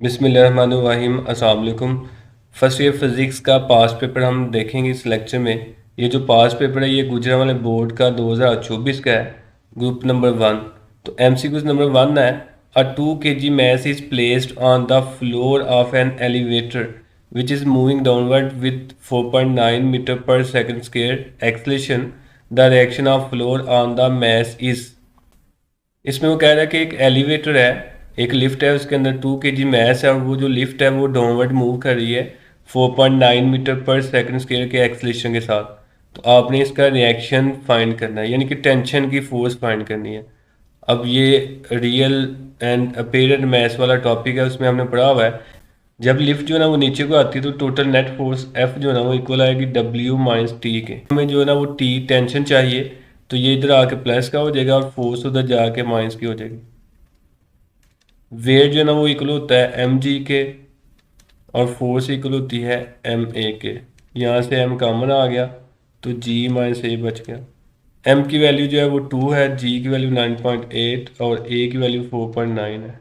बिस्मिल्लाहिर्रहमानिर्रहीम। अस्सलाम वालेकुम। फर्स्ट ईयर फिज़िक्स का पास पेपर हम देखेंगे इस लेक्चर में। ये जो पास पेपर है ये गुजरांवाले बोर्ड का 2024 का है, ग्रुप नंबर 1। तो एमसीक्यूज नंबर 1 है। अ 2 kg mass is placed on the floor of an elevator which is moving downward with 4.9 meter per second square acceleration. The reaction of floor on the mass is। इसमें वो कह रहा है कि एक elevator है, एक लिफ्ट है, उसके अंदर 2 kg मैस है और वो जो लिफ्ट है वो डाउनवर्ड मूव कर रही है 4.9 मीटर पर सेकंड स्क्वायर के एक्सलेशन के साथ। तो आपने इसका रिएक्शन फाइंड करना है, यानी कि टेंशन की फोर्स फाइंड करनी है। अब ये रियल एंड अपेरेंट मैस वाला टॉपिक है, उसमें हमने पढ़ा हुआ है जब लिफ्ट जो है ना वो नीचे को आती है तो टोटल नेट फोर्स एफ जो है ना वो इक्वल आएगी डब्ल्यू माइनस टी के। हमें जो है ना वो टी टेंशन चाहिए, तो ये इधर आके प्लस का हो जाएगा और फोर्स उधर जाके माइनस की हो जाएगी। वेट जो है ना वो इक्वल होता है एम जी के और फोर्स इक्वल होती है एम ए के। यहाँ से एम कॉमन आ गया तो जी माइनस ए बच गया। एम की वैल्यू जो है वो 2 है, जी की वैल्यू 9.8 और ए की वैल्यू 4.9 है।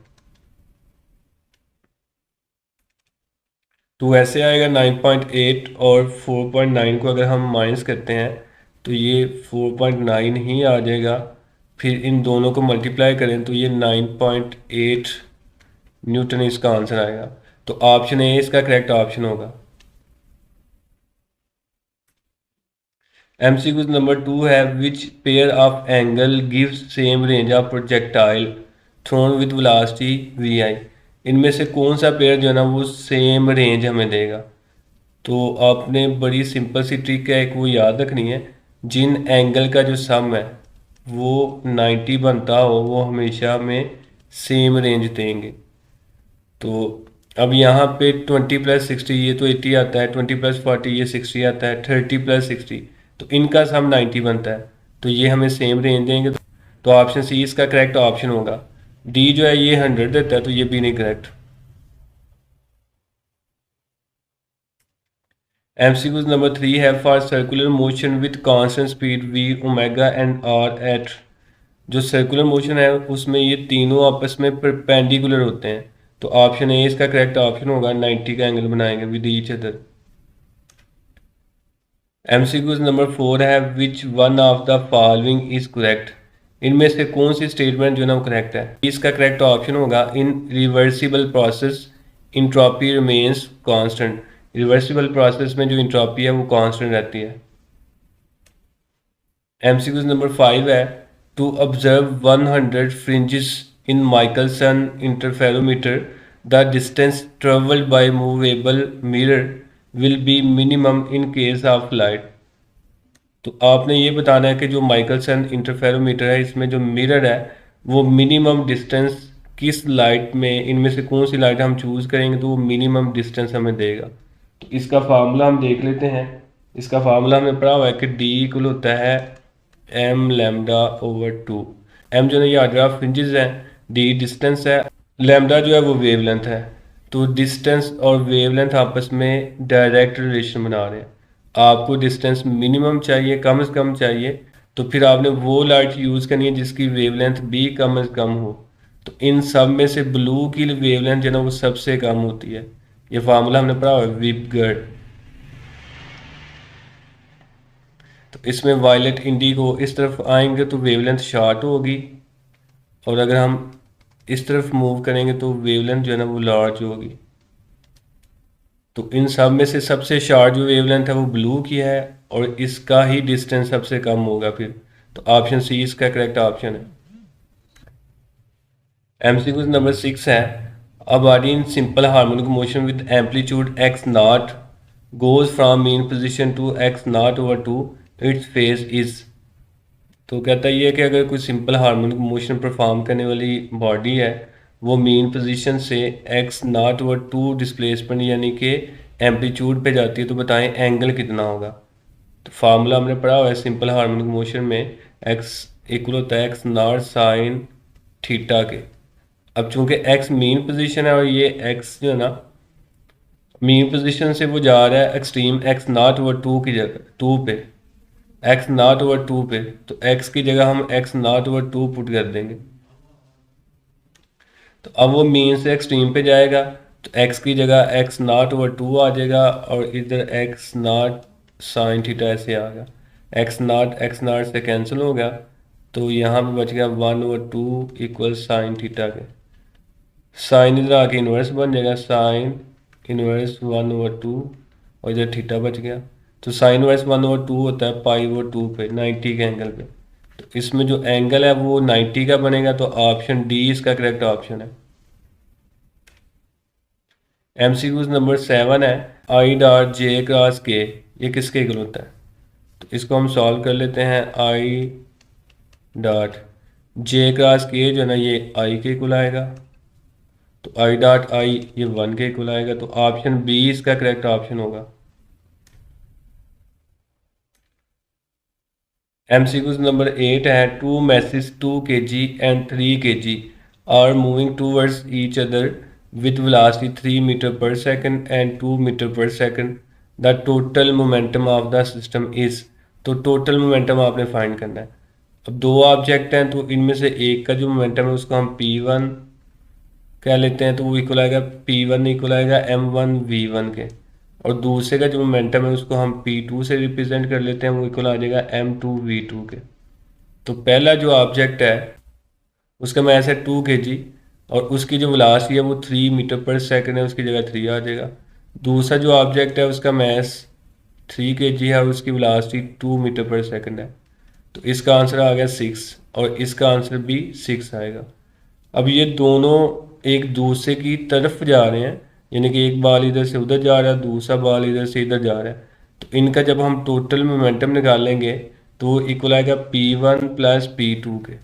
तो ऐसे आएगा 9.8 और 4.9 को अगर हम माइनस करते हैं तो ये 4.9 ही आ जाएगा। फिर इन दोनों को मल्टीप्लाई करें तो ये 9.8 न्यूटन इसका आंसर आएगा। तो ऑप्शन ए इसका करेक्ट ऑप्शन होगा। एमसीक्यू नंबर 2 है, which pair of angle gives same range of projectile thrown with velocity V I. इनमें से कौन सा पेयर जो है ना वो सेम रेंज हमें देगा। तो आपने बड़ी सिंपल सी ट्रिक है एक वो याद रखनी है, जिन एंगल का जो सम है वो 90 बनता हो वो हमेशा हमें सेम रेंज देंगे। तो अब यहाँ पे 20+60 ये तो 80 आता है, 20+40 ये 60 आता है, 30+60 तो इनका सम 90 बनता है, तो ये हमें सेम रेंज देंगे। तो ऑप्शन सी इसका करेक्ट ऑप्शन होगा। डी जो है ये 100 देता है तो ये भी नहीं करेक्ट। एमसीक्यूज नंबर 3 है, for circular motion with constant speed v omega and r at. जो सर्कुलर मोशन है उसमें ये तीनों आपस में परपेंडिकुलर होते हैं, तो ऑप्शन ए इसका करेक्ट ऑप्शन होगा। 90 का एंगल बनाएंगे with each other. MCQs number 4 है, which one of the following is correct. इनमें से कौन सी स्टेटमेंट जो है ना वो करेक्ट है। इसका करेक्ट ऑप्शन होगा, इन reversible process entropy remains constant. Reversible process में जो इंट्रॉपी है वो कांस्टेंट रहती है। एमसीक्यूज नंबर 5 है, to observe 100 fringes in Michelson interferometer the distance travelled by movable mirror will be minimum in case of light. तो आपने ये बताना है कि जो माइकलसन इंटरफेरोमीटर है इसमें जो मिरर है वो मिनिमम डिस्टेंस किस लाइट में, इनमें से कौन सी लाइट हम चूज़ करेंगे तो वो मिनिमम डिस्टेंस हमें देगा। तो इसका फार्मूला हम देख लेते हैं। इसका फार्मूला हमने पढ़ा हुआ है कि डी इक्वल होता है एम लैम्डा ओवर 2। एम जो है ये आर्डर ऑफ फ्रिंजेस है, डी डिस्टेंस है, लैम्डा जो है वो वेवलेंथ है। तो डिस्टेंस और वेवलेंथ आपस में डायरेक्ट रिलेशन बना रहे हैं। आपको डिस्टेंस मिनिमम चाहिए, कम से कम चाहिए, तो फिर आपने वो लाइट यूज़ करनी है जिसकी वेवलेंथ भी कम से कम हो। तो इन सब में से ब्लू की वेवलेंथ जो है ना वो सबसे कम होती है। ये फार्मूला हमने पढ़ा हुआ है विपगर्ड। तो इसमें वायलेट इंडिगो इस तरफ आएंगे तो वेवलेंथ शॉर्ट होगी, और अगर हम इस तरफ मूव करेंगे तो वेवलेंथ जो है ना वो लार्ज होगी। तो इन सब में से सबसे शॉर्ट जो वेवलेंथ है वो ब्लू की है और इसका ही डिस्टेंस सबसे कम होगा फिर। तो ऑप्शन सी इसका करेक्ट ऑप्शन है। एमसीक्यू नंबर 6 है, a body in simple harmonic motion with amplitude x not goes from mean position to x not over 2 its phase is. तो कहता ये है कि अगर कोई सिंपल हार्मोनिक मोशन परफॉर्म करने वाली बॉडी है वो मीन पोजीशन से एक्स नॉट ओवर 2 डिस्प्लेसमेंट यानी कि एम्पलीट्यूड पे जाती है, तो बताएं एंगल कितना होगा। तो फार्मूला हमने पढ़ा हुआ है सिंपल हार्मोनिक मोशन में, एक्स इक्वल होता है एक्स नॉट साइन थीटा के। अब चूंकि एक्स मीन पोजीशन है और ये एक्स जो है ना मीन पोजीशन से वो जा रहा है एक्सट्रीम एक्स नॉट ओवर 2 की जगह 2 पे, एक्स नॉट ओवर 2 पे, तो एक्स की जगह हम एक्स नॉट ओवर 2 पुट कर देंगे। तो अब वो मीन से एक्सट्रीम पे जाएगा तो एक्स की जगह एक्स नॉट ओवर टू आ जाएगा और इधर एक्स नॉट साइन थीटा ऐसे आ गया। एक्स नॉट से कैंसिल हो गया तो यहाँ पे बच गया 1/2 इक्वल साइन थीटा के। साइन इधर आके इन्वर्स बन जाएगा, साइन इन्वर्स 1/2 और इधर थीटा बच गया। तो साइन इन्वर्स 1/2 होता है पाई/2 पे 90 के एंगल पे। तो इसमें जो एंगल है वो 90 का बनेगा, तो ऑप्शन डी इसका करेक्ट ऑप्शन है। एमसीक्यूज नंबर 7 है, आई डॉट जे क्रॉस के ये किसके इक्वल होता है? तो इसको हम सॉल्व कर लेते हैं। आई डॉट जे क्रॉस के जो है ना ये आई के इक्वल आएगा, तो आई डॉट आई ये 1 के इक्वल आएगा, तो ऑप्शन बी इसका करेक्ट ऑप्शन होगा। एमसीक्यूज नंबर 8 है, two masses 2 kg and 3 kg are moving towards each other with velocity 3 metre per second and 2 metre per second. The total momentum of the system is. तो total momentum आपने find करना है। अब दो object हैं तो इनमें से एक का जो मोमेंटम है उसको हम P1 कह लेते हैं, तो वो इक्वल आएगा P1 इक्वल आएगा m1v1 के। और दूसरे का जो मोमेंटम है उसको हम P2 से रिप्रेजेंट कर लेते हैं, वो इक्वल आ जाएगा m2v2 के। तो पहला जो ऑब्जेक्ट है उसका मास है 2 kg और उसकी जो वेलोसिटी है वो 3 मीटर पर सेकंड है, उसकी जगह 3 आ जाएगा। दूसरा जो ऑब्जेक्ट है उसका मास 3 kg है और उसकी वेलोसिटी 2 मीटर पर सेकंड है। तो इसका आंसर आ गया 6 और इसका आंसर भी 6 आएगा। अब ये दोनों एक दूसरे की तरफ जा रहे हैं, यानी कि एक बॉल इधर से उधर जा रहा है, दूसरा बॉल इधर से इधर जा रहा है। तो इनका जब हम टोटल मोमेंटम निकालेंगे तो वो इक्वल आएगा P1 प्लस P2 के।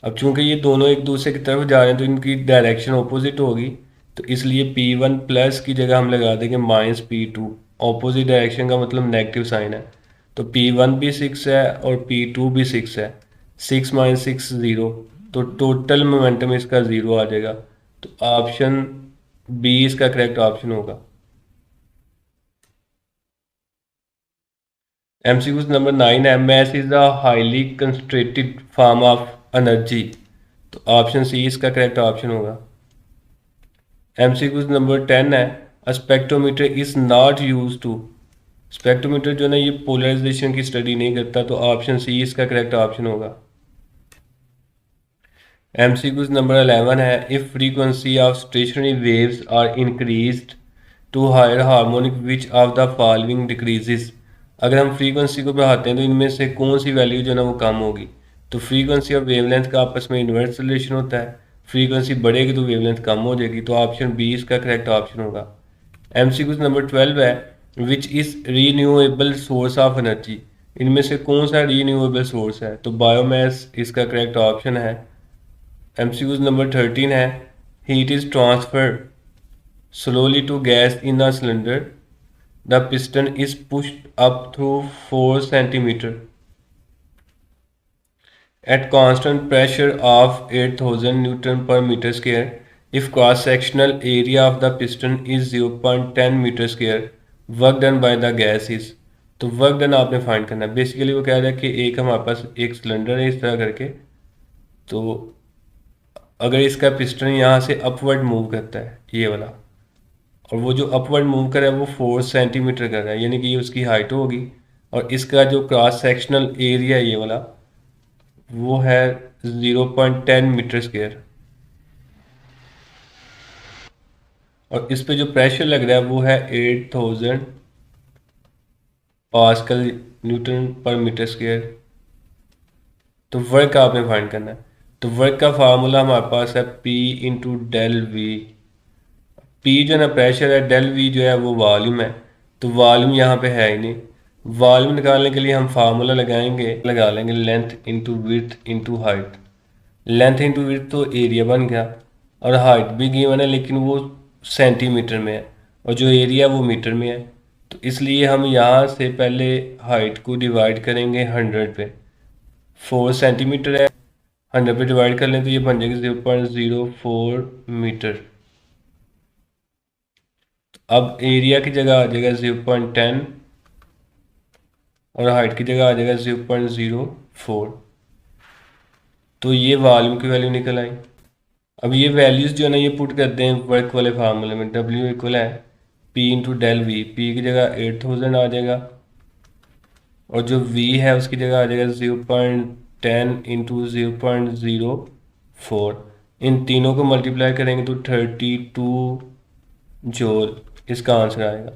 अब चूंकि ये दोनों एक दूसरे की तरफ जा रहे हैं तो इनकी डायरेक्शन ऑपोजिट होगी, तो इसलिए P1 प्लस की जगह हम लगा देंगे -P2। ऑपोजिट डायरेक्शन का मतलब नेगेटिव साइन है, तो P1 भी 6 है और P2 भी 6 है। 6 - 6 0, तो टोटल मोमेंटम इसका 0 आ जाएगा। तो ऑप्शन बी इसका करेक्ट ऑप्शन होगा। एमसीक्यूज नंबर 9 है, mass is a highly concentrated form of energy. तो ऑप्शन सी इसका करेक्ट ऑप्शन होगा। एमसीक्यूज नंबर 10 है, a spectrometer is not use to. Spectrometer जो है ना ये पोलराइजेशन की स्टडी नहीं करता, तो ऑप्शन सी इसका करेक्ट ऑप्शन होगा। एमसीक्यूज नंबर 11 है, if frequency of stationary waves are increased to higher harmonic which of the following decreases. अगर हम फ्रीक्वेंसी को बढ़ाते हैं तो इनमें से कौन सी वैल्यू जो है ना वो कम होगी? तो फ्रीक्वेंसी और वेवलेंथ का आपस में इन्वर्स रिलेशन होता है, फ्रीक्वेंसी बढ़ेगी तो वेवलेंथ कम हो जाएगी, तो ऑप्शन बी इसका करेक्ट ऑप्शन होगा। एमसीक्यूज नंबर 12 है, which is renewable source of energy. इनमें से कौन सा रीन्यूएबल सोर्स है? तो बायोमास इसका करेक्ट ऑप्शन है। एमसीक्यूज नंबर 13 है, heat is transfer slowly to gas in a cylinder. The piston is pushed up through 4 centimeter at constant pressure of 8000 Newton per meter square. If cross-sectional area of the piston is 0.10 meter square, work done by the gas is। तो work done आपने find करना है। Basically वो कह रहा है कि एक हमारे पास एक सिलेंडर है इस तरह करके, तो अगर इसका पिस्टन यहाँ से अपवर्ड मूव करता है ये वाला, और वो जो अपवर्ड मूव कर रहा है वो 4 सेंटीमीटर कर रहा है, यानी कि ये उसकी हाइट होगी। और इसका जो क्रॉस सेक्शनल एरिया ये वाला वो है 0.10 मीटर स्क्वायर। और इस पे जो प्रेशर लग रहा है वो है 8000 पास्कल न्यूटन पर मीटर स्क्वायर। तो वर्क आपने फाइंड करना है। तो वर्क का फार्मूला हमारे पास है P into del V. P जो है ना प्रेशर है, डेल वी जो है वो वॉल्यूम है, तो वॉल्यूम यहाँ पे है ही नहीं। वॉल्यूम निकालने के लिए हम फार्मूला लगा लेंगे length into width into height. Length into width तो एरिया बन गया, और हाइट भी गिवन है लेकिन वो सेंटीमीटर में है और जो एरिया वो मीटर में है। तो इसलिए हम यहाँ से पहले हाइट को डिवाइड करेंगे 100 पे। 4 सेंटीमीटर है, 100 पे डिवाइड कर लें तो ये बन जाएगी 0.04 मीटर। अब एरिया की जगह आ जाएगा 0.10 और हाइट की जगह आ जाएगा 0.04। तो ये वॉल्यूम की वैल्यू निकल आई। अब ये वैल्यूज़ जो है ना ये पुट करते हैं वर्क वाले फार्मूले में। W इक्वल है P into del V. P की जगह 8000 आ जाएगा और जो V है उसकी जगह आ जाएगा 0.10 इंटू 0.04। इन तीनों को मल्टीप्लाई करेंगे तो 32 जूल इसका आंसर आएगा।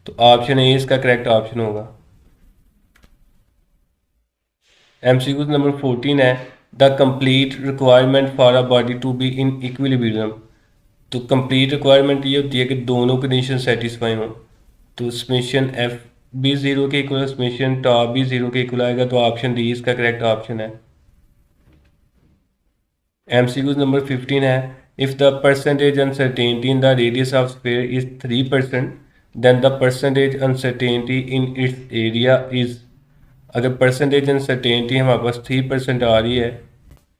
तो ऑप्शन ए इसका करेक्ट ऑप्शन होगा। MCQ नंबर 14 है the complete requirement for a body to be in equilibrium. तो कंप्लीट रिक्वायरमेंट ये होती है कि दोनों कंडीशन सेटिस्फाई हों। तो समेशन एफ भी ज़ीरो के इक्वल, समेशन टॉ भी ज़ीरो के इक्वल आएगा। तो ऑप्शन डी इसका करेक्ट ऑप्शन है। MCQ नंबर 15 है if the percentage uncertainty in the radius of sphere is 3% then the percentage uncertainty in its area is. अगर परसेंटेज अनसर्टेनिटी हमारे पास 3% आ रही है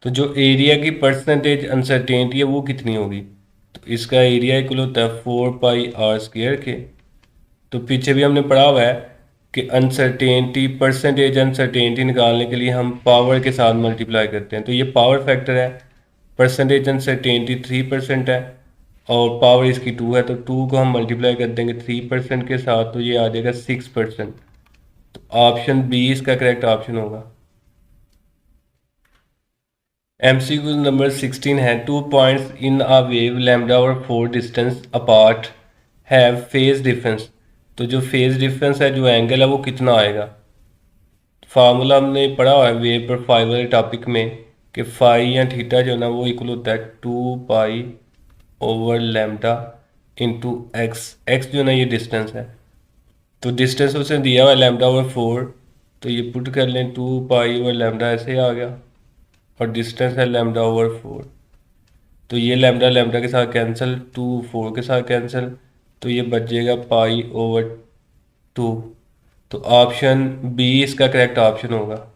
तो जो एरिया की परसेंटेज अनसर्टेनिटी है वो कितनी होगी। तो इसका एरिया इक्वल होता है 4πr² के। तो पीछे भी हमने पढ़ा हुआ है कि अनसर्टेनिटी परसेंटेज अनसर्टेनिटी निकालने के लिए हम पावर के साथ मल्टीप्लाई करते हैं। तो ये पावर फैक्टर है। परसेंटेज अनसर्टेनिटी 3% है और पावर इसकी 2 है। तो 2 को हम मल्टीप्लाई कर देंगे 3% के साथ तो ये आ जाएगा 6%। तो ऑप्शन बी इसका करेक्ट ऑप्शन होगा। MCQ नंबर 16 है 2 points in a wave lambda और 4 distance apart have phase difference. तो जो फेज डिफरेंस है, जो एंगल है वो कितना आएगा। फार्मूला हमने पढ़ा हुआ है वेव प्रोफाइल वाले टॉपिक में कि फाई या थीटा जो है ना वो इक्वल होता है 2π/λ इंटू एक्स। एक्स जो है ना ये डिस्टेंस है। तो डिस्टेंस उसने दिया हुआ है λ/4। तो ये पुट कर लें 2π/λ ऐसे आ गया और डिस्टेंस है λ/4। तो ये लैम्डा लैम्डा के साथ कैंसिल, 2 4 के साथ कैंसिल, तो ये बच जाएगा π/2। तो ऑप्शन बी इसका करेक्ट ऑप्शन होगा।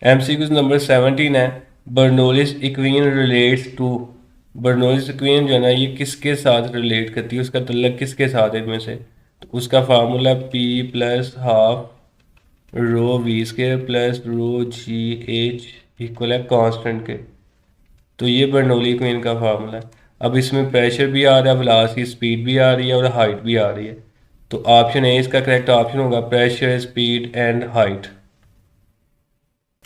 MCQ नंबर 17 है Bernoulli's equation relates to. Bernoulli's equation जो है ना ये किसके साथ रिलेट करती है, उसका तल्लक किसके साथ है इनमें से। तो उसका formula P plus half rho v square plus rho g h equal है कांस्टेंट के। तो ये बर्नौली इक्वेशन का फार्मूला है। अब इसमें प्रेशर भी आ रहा है, वेलोसिटी स्पीड भी आ रही है और हाइट भी आ रही है। तो ऑप्शन ए इसका करेक्ट ऑप्शन होगा, प्रेशर स्पीड एंड हाइट।